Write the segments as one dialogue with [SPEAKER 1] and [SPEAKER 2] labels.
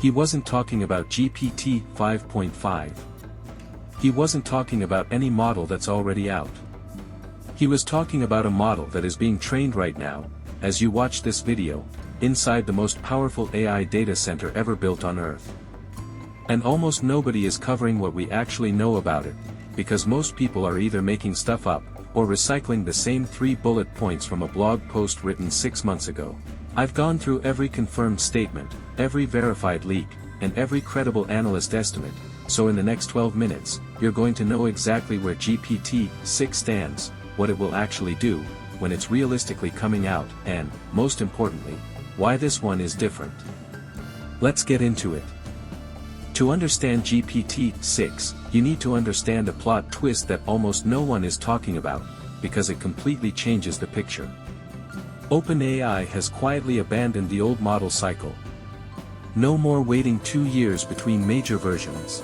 [SPEAKER 1] He wasn't talking about GPT 5.5. He wasn't talking about any model that's already out. He was talking about a model that is being trained right now, as you watch this video, inside the most powerful AI data center ever built on Earth. And almost nobody is covering what we actually know about it, because most people are either making stuff up, or recycling the same 3 bullet points from a blog post written 6 months ago. I've gone through every confirmed statement, every verified leak, and every credible analyst estimate, so in the next 12 minutes, you're going to know exactly where GPT-6 stands, what it will actually do, when it's realistically coming out, and, most importantly, why this one is different. Let's get into it. To understand GPT-6, you need to understand a plot twist that almost no one is talking about, because it completely changes the picture. OpenAI has quietly abandoned the old model cycle. No more waiting 2 years between major versions.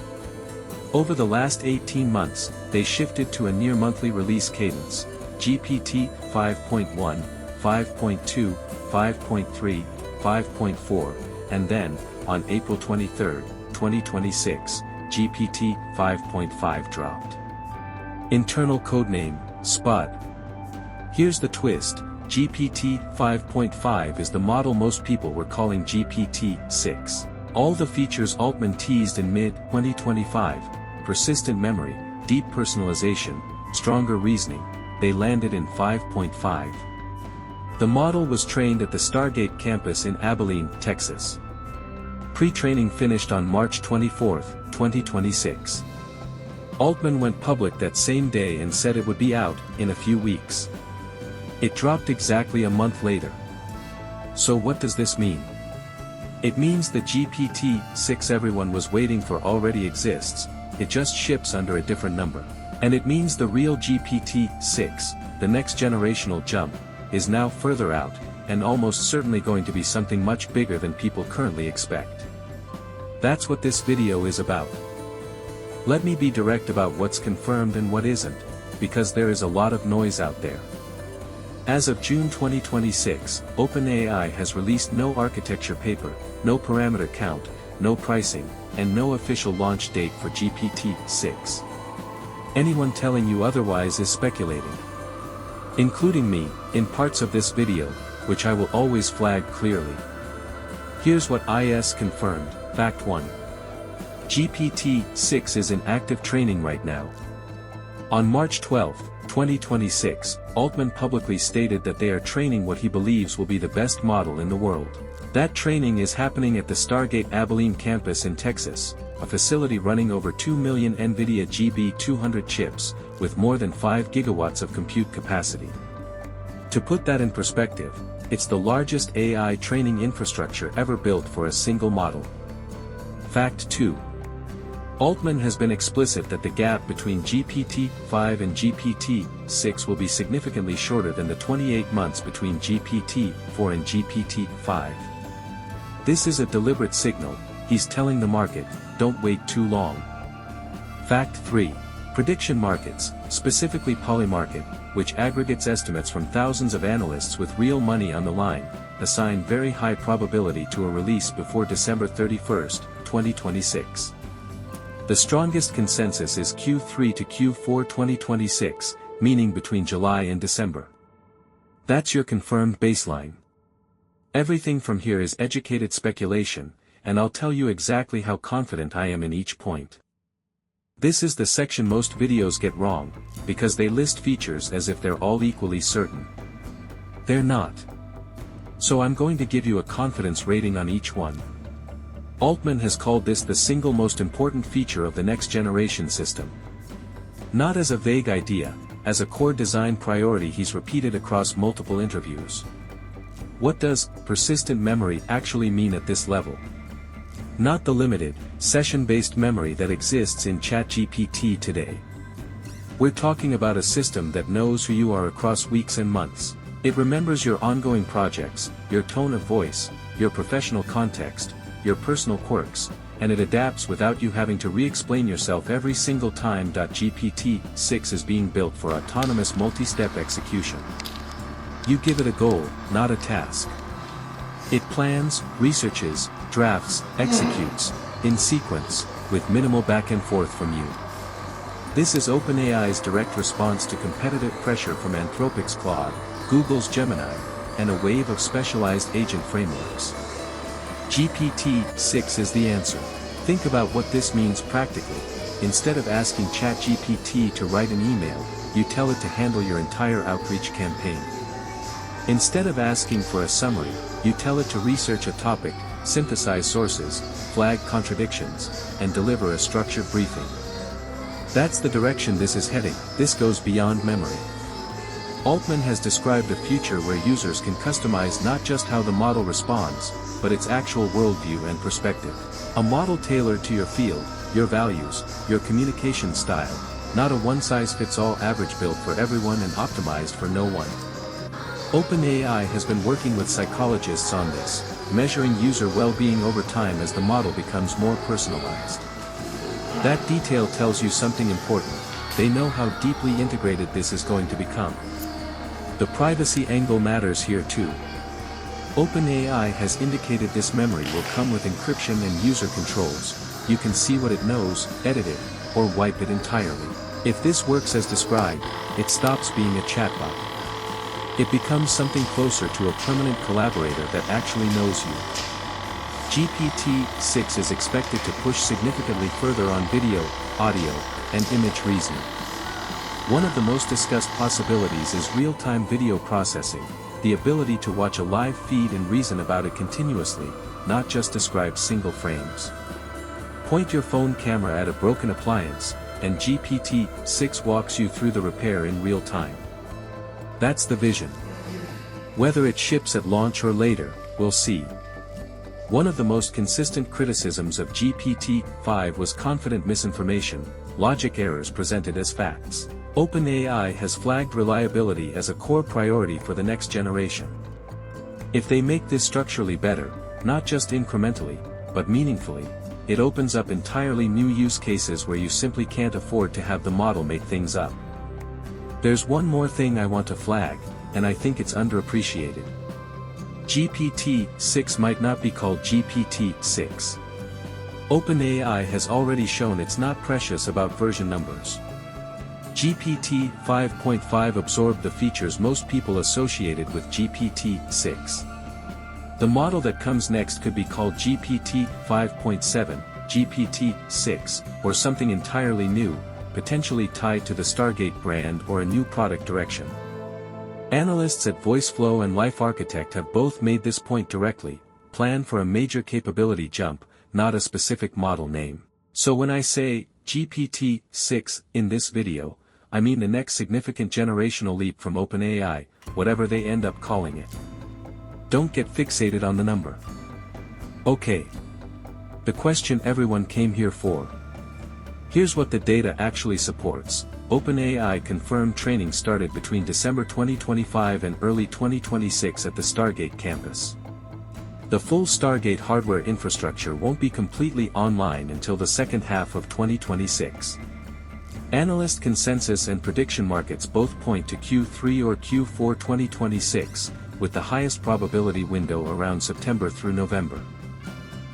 [SPEAKER 1] Over the last 18 months, they shifted to a near-monthly release cadence, GPT 5.1, 5.2, 5.3, 5.4, and then, on April 23, 2026, GPT 5.5 dropped. Internal codename, SPUD. Here's the twist, GPT 5.5 is the model most people were calling GPT-6. All the features Altman teased in mid-2025, persistent memory, deep personalization, stronger reasoning, they landed in 5.5. The model was trained at the Stargate campus in Abilene, Texas. Pre-training finished on March 24, 2026. Altman went public that same day and said it would be out in a few weeks. It dropped exactly a month later. So what does this mean? It means the GPT-6 everyone was waiting for already exists, it just ships under a different number. And it means the real GPT-6, the next generational jump, is now further out, and almost certainly going to be something much bigger than people currently expect. That's what this video is about. Let me be direct about what's confirmed and what isn't, because there is a lot of noise out there. As of June 2026, OpenAI has released no architecture paper, no parameter count, no pricing, and no official launch date for GPT-6. Anyone telling you otherwise is speculating. Including me, in parts of this video, which I will always flag clearly. Here's what is confirmed, Fact 1. GPT-6 is in active training right now. On March 12, 2026, Altman publicly stated that they are training what he believes will be the best model in the world. That training is happening at the Stargate Abilene campus in Texas, a facility running over 2 million NVIDIA GB200 chips, with more than 5 gigawatts of compute capacity. To put that in perspective, it's the largest AI training infrastructure ever built for a single model. Fact 2. Altman has been explicit that the gap between GPT-5 and GPT-6 will be significantly shorter than the 28 months between GPT-4 and GPT-5. This is a deliberate signal, he's telling the market, don't wait too long. Fact 3. Prediction markets, specifically Polymarket, which aggregates estimates from thousands of analysts with real money on the line, assign very high probability to a release before December 31, 2026. The strongest consensus is Q3 to Q4 2026, meaning between July and December. That's your confirmed baseline. Everything from here is educated speculation, and I'll tell you exactly how confident I am in each point. This is the section most videos get wrong, because they list features as if they're all equally certain. They're not. So I'm going to give you a confidence rating on each one. Altman has called this the single most important feature of the next generation system. Not as a vague idea, as a core design priority he's repeated across multiple interviews. What does persistent memory actually mean at this level? Not the limited, session-based memory that exists in ChatGPT today. We're talking about a system that knows who you are across weeks and months. It remembers your ongoing projects, your tone of voice, your professional context, your personal quirks, and it adapts without you having to re-explain yourself every single time. GPT-6 is being built for autonomous multi-step execution. You give it a goal, not a task. It plans, researches, drafts, executes, in sequence, with minimal back and forth from you. This is OpenAI's direct response to competitive pressure from Anthropic's Claude, Google's Gemini, and a wave of specialized agent frameworks. GPT-6 is the answer. Think about what this means practically. Instead of asking ChatGPT to write an email, you tell it to handle your entire outreach campaign. Instead of asking for a summary, you tell it to research a topic, synthesize sources, flag contradictions, and deliver a structured briefing. That's the direction this is heading. This goes beyond memory. Altman has described a future where users can customize not just how the model responds, but its actual worldview and perspective. A model tailored to your field, your values, your communication style, not a one-size-fits-all average built for everyone and optimized for no one. OpenAI has been working with psychologists on this, measuring user well-being over time as the model becomes more personalized. That detail tells you something important. They know how deeply integrated this is going to become. The privacy angle matters here too. OpenAI has indicated this memory will come with encryption and user controls. You can see what it knows, edit it, or wipe it entirely. If this works as described, it stops being a chatbot. It becomes something closer to a permanent collaborator that actually knows you. GPT-6 is expected to push significantly further on video, audio, and image reasoning. One of the most discussed possibilities is real-time video processing, the ability to watch a live feed and reason about it continuously, not just describe single frames. Point your phone camera at a broken appliance, and GPT-6 walks you through the repair in real time. That's the vision. Whether it ships at launch or later, we'll see. One of the most consistent criticisms of GPT-5 was confident misinformation, logic errors presented as facts. OpenAI has flagged reliability as a core priority for the next generation. If they make this structurally better, not just incrementally, but meaningfully, it opens up entirely new use cases where you simply can't afford to have the model make things up. There's one more thing I want to flag, and I think it's underappreciated. GPT-6 might not be called GPT-6. OpenAI has already shown it's not precious about version numbers. GPT 5.5 absorbed the features most people associated with GPT-6. The model that comes next could be called GPT 5.7, GPT-6, or something entirely new, potentially tied to the Stargate brand or a new product direction. Analysts at VoiceFlow and LifeArchitect have both made this point directly: plan for a major capability jump, not a specific model name. So when I say GPT-6 in this video, I mean the next significant generational leap from OpenAI, whatever they end up calling it. Don't get fixated on the number. Okay. The question everyone came here for. Here's what the data actually supports. OpenAI confirmed training started between December 2025 and early 2026 at the Stargate campus. The full Stargate hardware infrastructure won't be completely online until the second half of 2026. Analyst consensus and prediction markets both point to Q3 or Q4 2026, with the highest probability window around September through November.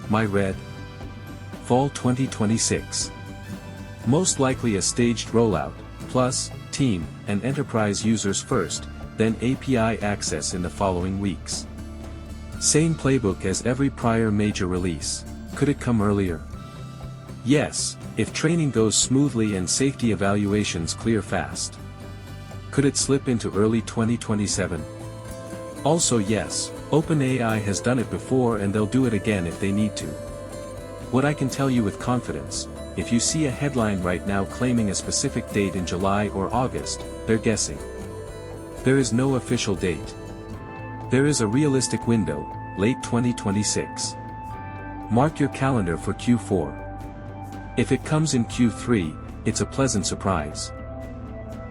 [SPEAKER 1] My read? Fall 2026. Most likely a staged rollout, plus, team, and enterprise users first, then API access in the following weeks. Same playbook as every prior major release. Could it come earlier? Yes, if training goes smoothly and safety evaluations clear fast. Could it slip into early 2027? Also yes, OpenAI has done it before and they'll do it again if they need to. What I can tell you with confidence, if you see a headline right now claiming a specific date in July or August, they're guessing. There is no official date. There is a realistic window, late 2026. Mark your calendar for Q4. If it comes in Q3, it's a pleasant surprise.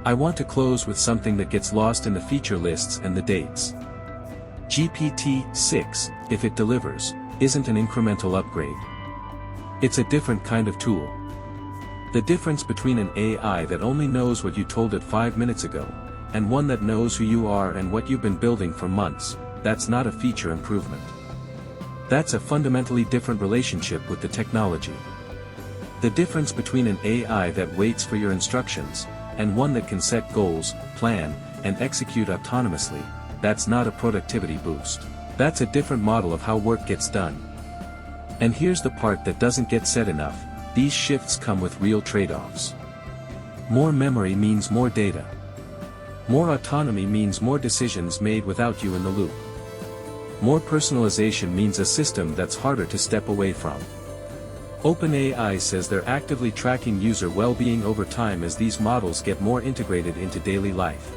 [SPEAKER 1] I want to close with something that gets lost in the feature lists and the dates. GPT-6, if it delivers, isn't an incremental upgrade. It's a different kind of tool. The difference between an AI that only knows what you told it 5 minutes ago, and one that knows who you are and what you've been building for months, that's not a feature improvement. That's a fundamentally different relationship with the technology. The difference between an AI that waits for your instructions, and one that can set goals, plan, and execute autonomously, that's not a productivity boost. That's a different model of how work gets done. And here's the part that doesn't get said enough, these shifts come with real trade-offs. More memory means more data. More autonomy means more decisions made without you in the loop. More personalization means a system that's harder to step away from. OpenAI says they're actively tracking user well-being over time as these models get more integrated into daily life.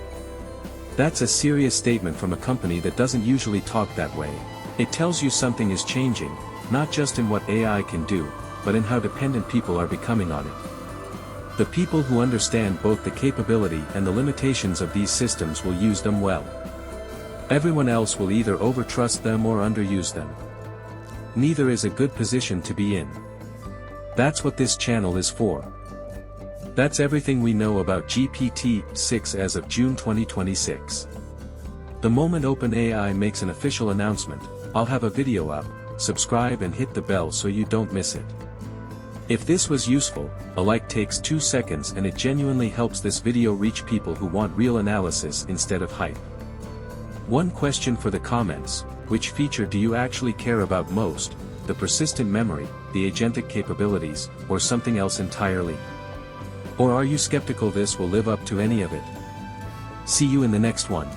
[SPEAKER 1] That's a serious statement from a company that doesn't usually talk that way. It tells you something is changing, not just in what AI can do, but in how dependent people are becoming on it. The people who understand both the capability and the limitations of these systems will use them well. Everyone else will either overtrust them or underuse them. Neither is a good position to be in. That's what this channel is for. That's everything we know about GPT-6 as of June 2026. The moment OpenAI makes an official announcement, I'll have a video up. Subscribe and hit the bell so you don't miss it. If this was useful, a like takes 2 seconds and it genuinely helps this video reach people who want real analysis instead of hype. One question for the comments: which feature do you actually care about most, the persistent memory, the agentic capabilities, or something else entirely? Or are you skeptical this will live up to any of it? See you in the next one.